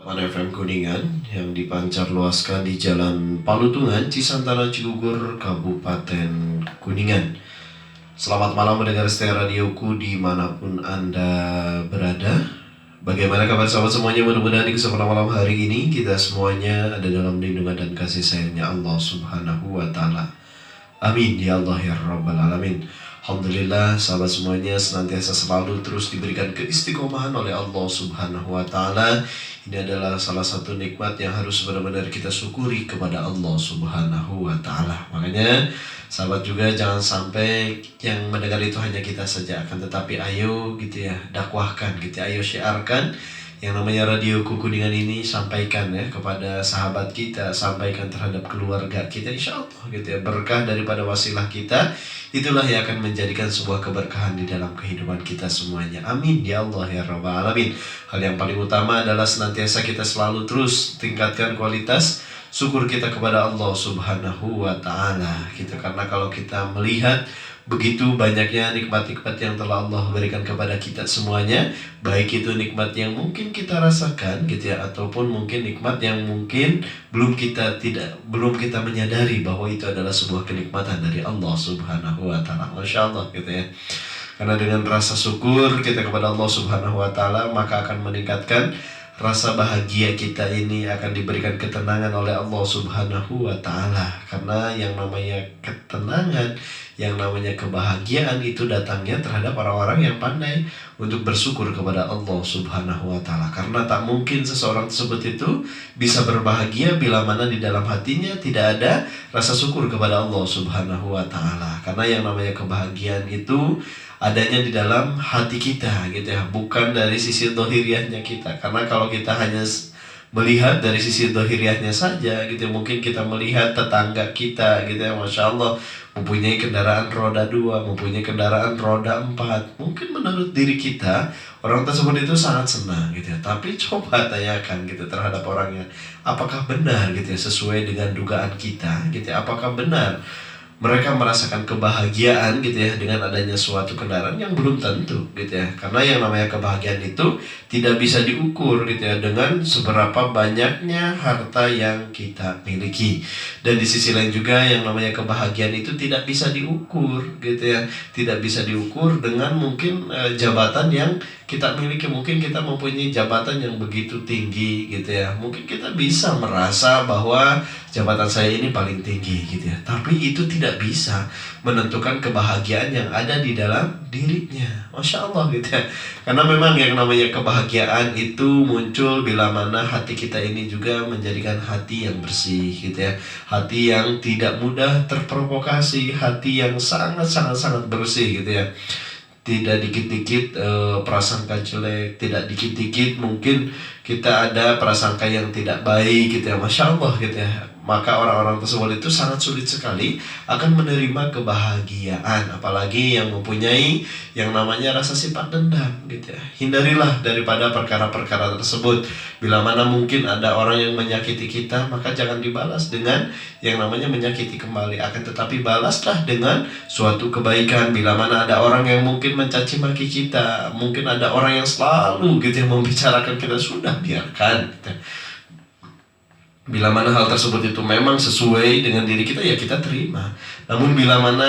FM Kuningan yang dipancar luaskan di Jalan Palutungan, Cisantana, Cigugur, Kabupaten Kuningan. Selamat malam mendengar setia radioku dimanapun Anda berada. Bagaimana kabar sahabat semuanya? Mudah-mudahan di kesempatan malam hari ini kita semuanya ada dalam lindungan dan kasih sayangnya Allah Subhanahu wa Ta'ala. Amin ya Allah ya Rabbal Alamin. Alhamdulillah sahabat semuanya senantiasa selalu terus diberikan keistiqomahan oleh Allah Subhanahu wa Ta'ala. Ini adalah salah satu nikmat yang harus benar-benar kita syukuri kepada Allah Subhanahu wa Ta'ala. Makanya sahabat juga jangan sampai yang mendengar itu hanya kita saja, akan tetapi ayo gitu ya dakwahkan gitu ya, ayo syiarkan yang namanya Radio Kuningan ini, sampaikan ya kepada sahabat kita, sampaikan terhadap keluarga kita, insya Allah gitu ya, berkah daripada wasilah kita itulah yang akan menjadikan sebuah keberkahan di dalam kehidupan kita semuanya. Amin ya Allah ya Rabbal Alamin. Hal yang paling utama adalah senantiasa kita selalu terus tingkatkan kualitas syukur kita kepada Allah Subhanahu wa Ta'ala gitu. Karena kalau kita melihat begitu banyaknya nikmat-nikmat yang telah Allah berikan kepada kita semuanya, baik itu nikmat yang mungkin kita rasakan gitu ya, ataupun mungkin nikmat yang mungkin belum kita menyadari bahwa itu adalah sebuah kenikmatan dari Allah Subhanahu wa Ta'ala. Masya Allah gitu ya. Karena dengan rasa syukur kita kepada Allah Subhanahu wa Ta'ala, maka akan meningkatkan rasa bahagia kita ini, akan diberikan ketenangan oleh Allah Subhanahu wa Ta'ala. Karena yang namanya ketenangan, yang namanya kebahagiaan itu datangnya terhadap orang-orang yang pandai untuk bersyukur kepada Allah Subhanahu wa Ta'ala. Karena tak mungkin seseorang tersebut itu bisa berbahagia bila mana di dalam hatinya tidak ada rasa syukur kepada Allah Subhanahu wa Ta'ala. Karena yang namanya kebahagiaan itu adanya di dalam hati kita gitu ya, bukan dari sisi dohiriahnya kita. Karena kalau kita hanya melihat dari sisi dohiriahnya saja gitu ya, mungkin kita melihat tetangga kita gitu ya, Masya Allah, mempunyai kendaraan roda 2, mempunyai kendaraan roda 4. Mungkin menurut diri kita orang tersebut itu sangat senang gitu ya. Tapi coba tanyakan gitu terhadap orangnya, apakah benar gitu ya, sesuai dengan dugaan kita gitu ya, apakah benar mereka merasakan kebahagiaan gitu ya dengan adanya suatu kendaraan? Yang belum tentu gitu ya. Karena yang namanya kebahagiaan itu tidak bisa diukur gitu ya dengan seberapa banyaknya harta yang kita miliki. Dan di sisi lain juga yang namanya kebahagiaan itu tidak bisa diukur gitu ya. Tidak bisa diukur dengan mungkin jabatan yang kita miliki. Mungkin kita mempunyai jabatan yang begitu tinggi gitu ya. Mungkin kita bisa merasa bahwa jabatan saya ini paling tinggi gitu ya. Tapi itu tidak bisa menentukan kebahagiaan yang ada di dalam dirinya. Masya Allah gitu ya. Karena memang yang namanya kebahagiaan itu muncul bila mana hati kita ini juga menjadikan hati yang bersih gitu ya. Hati yang tidak mudah terprovokasi, hati yang sangat bersih gitu ya. Tidak dikit-dikit prasangka jelek, tidak dikit-dikit mungkin kita ada prasangka yang tidak baik gitu ya, Masya Allah gitu ya. Maka orang-orang tersebut itu sangat sulit sekali akan menerima kebahagiaan, apalagi yang mempunyai yang namanya rasa sifat dendam gitu ya. Hindarilah daripada perkara-perkara tersebut. Bila mana mungkin ada orang yang menyakiti kita, maka jangan dibalas dengan yang namanya menyakiti kembali, akan tetapi balaslah dengan suatu kebaikan. Bila mana ada orang yang mungkin mencaci maki kita, mungkin ada orang yang selalu gitu yang membicarakan kita, sudah biarkan gitu. Bila mana hal tersebut itu memang sesuai dengan diri kita, ya kita terima. Namun bila mana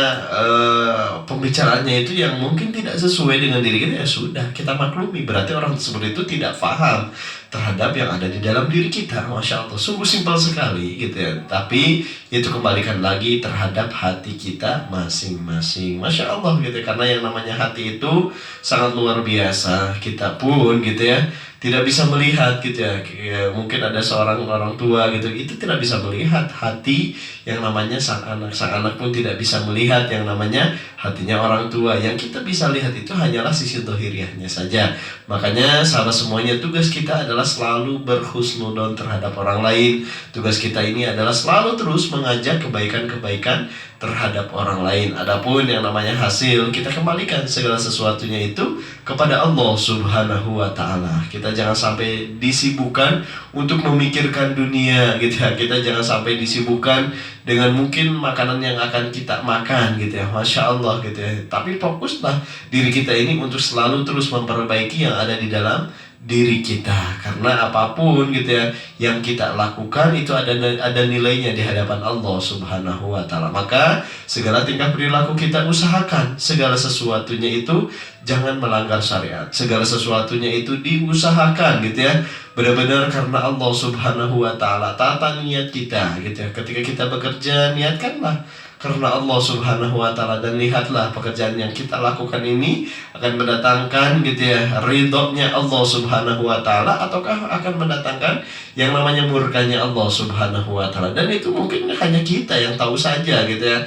pembicaraannya itu yang mungkin tidak sesuai dengan diri kita, ya sudah, kita maklumi. Berarti orang tersebut itu tidak paham terhadap yang ada di dalam diri kita. Masya Allah, sungguh simpel sekali gitu ya. Tapi itu kembalikan lagi terhadap hati kita masing-masing. Masya Allah gitu ya. Karena yang namanya hati itu sangat luar biasa. Kita pun gitu ya tidak bisa melihat gitu ya. Mungkin ada seorang orang tua gitu, itu tidak bisa melihat hati yang namanya sang anak pun tidak bisa melihat yang namanya hatinya orang tua. Yang kita bisa lihat itu hanyalah sisi dohiriahnya saja. Makanya sahabat semuanya, tugas kita adalah selalu berhusnudon terhadap orang lain. Tugas kita ini adalah selalu terus mengajak kebaikan-kebaikan terhadap orang lain. Adapun yang namanya hasil, kita kembalikan segala sesuatunya itu kepada Allah Subhanahu wa Ta'ala. Kita jangan sampai disibukkan untuk memikirkan dunia gitu ya. Kita jangan sampai disibukkan dengan mungkin makanan yang akan kita makan gitu ya. Masya Allah gitu ya. Tapi fokuslah diri kita ini untuk selalu terus memperbaiki yang ada di dalam diri kita. Karena apapun gitu ya yang kita lakukan itu ada nilainya di hadapan Allah Subhanahu wa taala. Maka segala tingkah perilaku kita usahakan segala sesuatunya itu jangan melanggar syariat. Segala sesuatunya itu diusahakan gitu ya. Benar-benar karena Allah Subhanahu wa taala. Tata niat kita gitu ya. Ketika kita bekerja, niatkanlah karena Allah Subhanahu wa taala, dan lihatlah pekerjaan yang kita lakukan ini akan mendatangkan gitu ya ridhonya Allah Subhanahu wa taala ataukah akan mendatangkan yang namanya murkanya Allah Subhanahu wa taala. Dan itu mungkin hanya kita yang tahu saja gitu ya.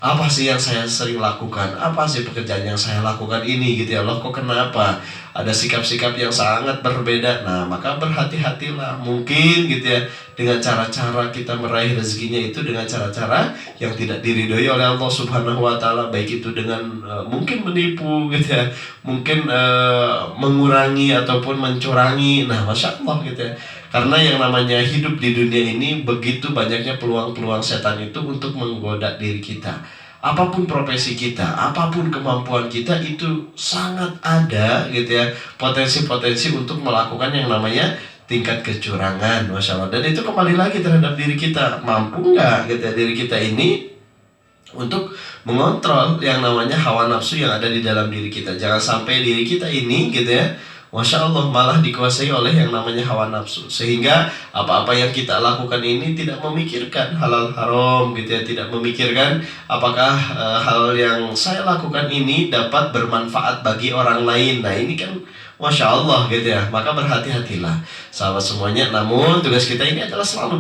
Apa sih yang saya sering lakukan? Apa sih pekerjaan yang saya lakukan ini gitu ya? Loh kok kenapa? Ada sikap-sikap yang sangat berbeda. Nah, maka berhati-hatilah. Mungkin gitu ya, dengan cara-cara kita meraih rezekinya itu dengan cara-cara yang tidak diridhoi oleh Allah Subhanahu wa taala, baik itu dengan mungkin menipu gitu ya, mungkin mengurangi ataupun mencurangi. Nah, Masya Allah gitu ya. Karena yang namanya hidup di dunia ini begitu banyaknya peluang-peluang setan itu untuk menggoda diri kita. Apapun profesi kita, apapun kemampuan kita itu sangat ada gitu ya potensi-potensi untuk melakukan yang namanya tingkat kecurangan, Masya Allah. Dan itu kembali lagi terhadap diri kita, mampu nggak gitu ya diri kita ini untuk mengontrol yang namanya hawa nafsu yang ada di dalam diri kita. Jangan sampai diri kita ini gitu ya, Masya Allah, malah dikuasai oleh yang namanya hawa nafsu. Sehingga apa-apa yang kita lakukan ini tidak memikirkan halal haram gitu ya. Tidak memikirkan apakah hal yang saya lakukan ini dapat bermanfaat bagi orang lain. Nah ini kan Masya Allah gitu ya. Maka berhati-hatilah sahabat semuanya. Namun tugas kita ini adalah selalu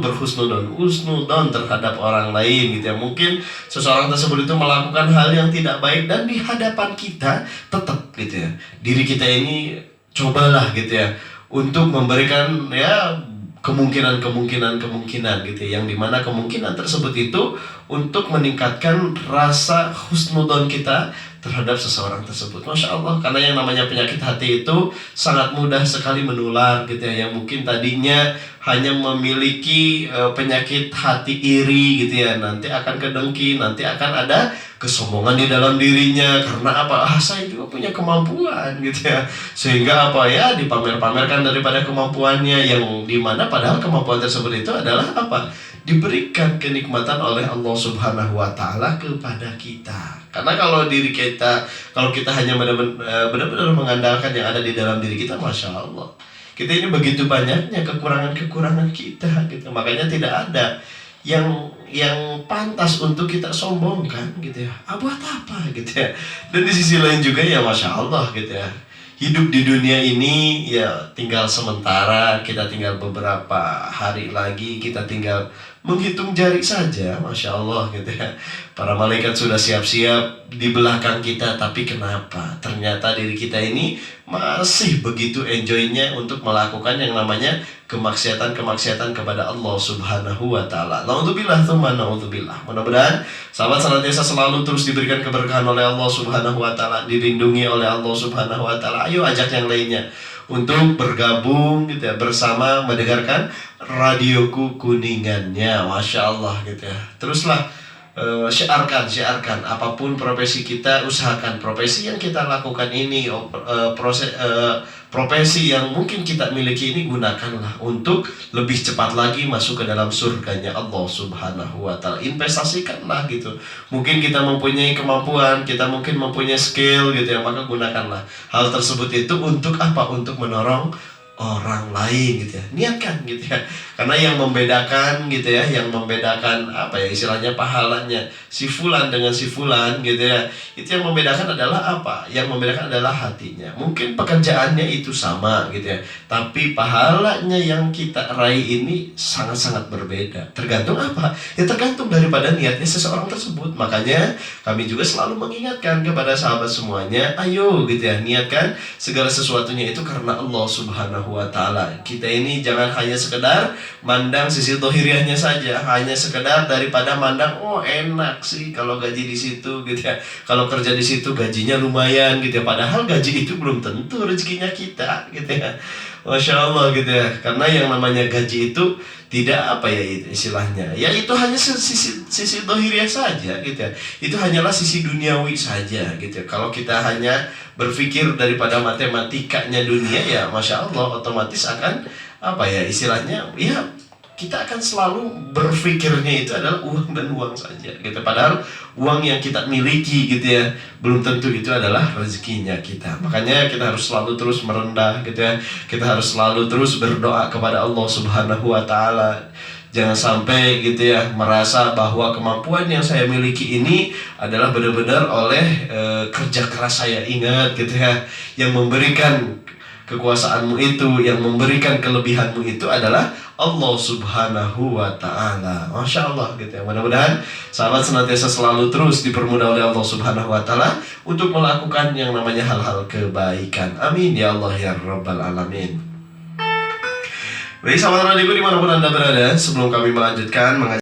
husnudon terhadap orang lain gitu ya. Mungkin seseorang tersebut itu melakukan hal yang tidak baik, dan di hadapan kita tetap gitu ya diri kita ini cobalah gitu ya untuk memberikan ya kemungkinan gitu ya, yang dimana kemungkinan tersebut itu untuk meningkatkan rasa husnudon kita terhadap seseorang tersebut. Masya Allah, karena yang namanya penyakit hati itu sangat mudah sekali menular gitu ya. Yang mungkin tadinya hanya memiliki penyakit hati iri gitu ya, nanti akan kedengki, nanti akan ada kesombongan di dalam dirinya. Karena apa? Saya juga punya kemampuan gitu ya, sehingga apa ya dipamer-pamerkan daripada kemampuannya, yang dimana padahal kemampuan tersebut itu adalah apa? Diberikan kenikmatan oleh Allah Subhanahu wa taala kepada kita. Karena kalau kita hanya benar-benar mengandalkan yang ada di dalam diri kita, Masya Allah, kita ini begitu banyaknya kekurangan kita gitu. Makanya tidak ada yang pantas untuk kita sombongkan gitu ya. Buat apa gitu ya. Dan di sisi lain juga ya Masya Allah gitu ya, hidup di dunia ini ya tinggal sementara, kita tinggal beberapa hari lagi, kita tinggal menghitung jari saja, Masya Allah gitu ya. Para malaikat sudah siap-siap di belakang kita, tapi kenapa ternyata diri kita ini masih begitu enjoynya untuk melakukan yang namanya kemaksiatan kepada Allah Subhanahu wa taala. Naudzubillah tsumma naudzubillah. Mudah-mudahan sahabat senantiasa selalu terus diberikan keberkahan oleh Allah Subhanahu wa taala, dilindungi oleh Allah Subhanahu wa taala. Ayo ajak yang lainnya untuk bergabung gitu ya, bersama mendengarkan radioku Kuningannya. Masya Allah gitu ya. Teruslah syiarkan apapun profesi kita, usahakan profesi yang kita lakukan ini, profesi yang mungkin kita miliki ini, gunakanlah untuk lebih cepat lagi masuk ke dalam surganya Allah Subhanahu wa taala. Investasikanlah gitu. Mungkin kita mempunyai kemampuan, kita mungkin mempunyai skill gitu ya, maka gunakanlah hal tersebut itu untuk apa? Untuk menolong orang lain gitu ya. Niatkan gitu ya. Karena yang membedakan gitu ya, yang membedakan apa ya istilahnya pahalanya si fulan dengan si fulan gitu ya, itu yang membedakan adalah apa? Yang membedakan adalah hatinya. Mungkin pekerjaannya itu sama gitu ya, tapi pahalanya yang kita raih ini sangat-sangat berbeda. Tergantung apa? Ya tergantung daripada niatnya seseorang tersebut. Makanya kami juga selalu mengingatkan kepada sahabat semuanya, ayo gitu ya, niatkan segala sesuatunya itu karena Allah Subhanahu wa taala. Kita ini jangan hanya sekedar mandang sisi dohiriahnya saja, hanya sekedar daripada mandang oh enak sih kalau gaji di situ gitu ya, kalau kerja di situ gajinya lumayan gitu ya, padahal gaji itu belum tentu rezekinya kita gitu ya. Masya Allah gitu ya. Karena yang namanya gaji itu tidak apa ya istilahnya. Ya itu hanya sisi dohiriah saja gitu ya. Itu hanyalah sisi duniawi saja gitu ya. Kalau kita hanya berpikir daripada matematikanya dunia ya Masya Allah otomatis akan apa ya istilahnya ya kita akan selalu berpikirnya itu adalah uang dan uang saja gitu. Padahal uang yang kita miliki gitu ya belum tentu itu adalah rezekinya kita. Makanya kita harus selalu terus merendah gitu ya. Kita harus selalu terus berdoa kepada Allah Subhanahu wa taala. Jangan sampai gitu ya merasa bahwa kemampuan yang saya miliki ini adalah benar-benar oleh kerja keras saya. Ingat gitu ya, yang memberikan kekuasaanmu itu, yang memberikan kelebihanmu itu adalah Allah Subhanahu wa taala. Masya Allah gitu ya. Mudah-mudahan sahabat senantiasa selalu terus dipermudah oleh Allah Subhanahu wa taala untuk melakukan yang namanya hal-hal kebaikan. Amin ya Allah ya rabbal alamin. Baik sahabat radioku dimanapun Anda berada, sebelum kami melanjutkan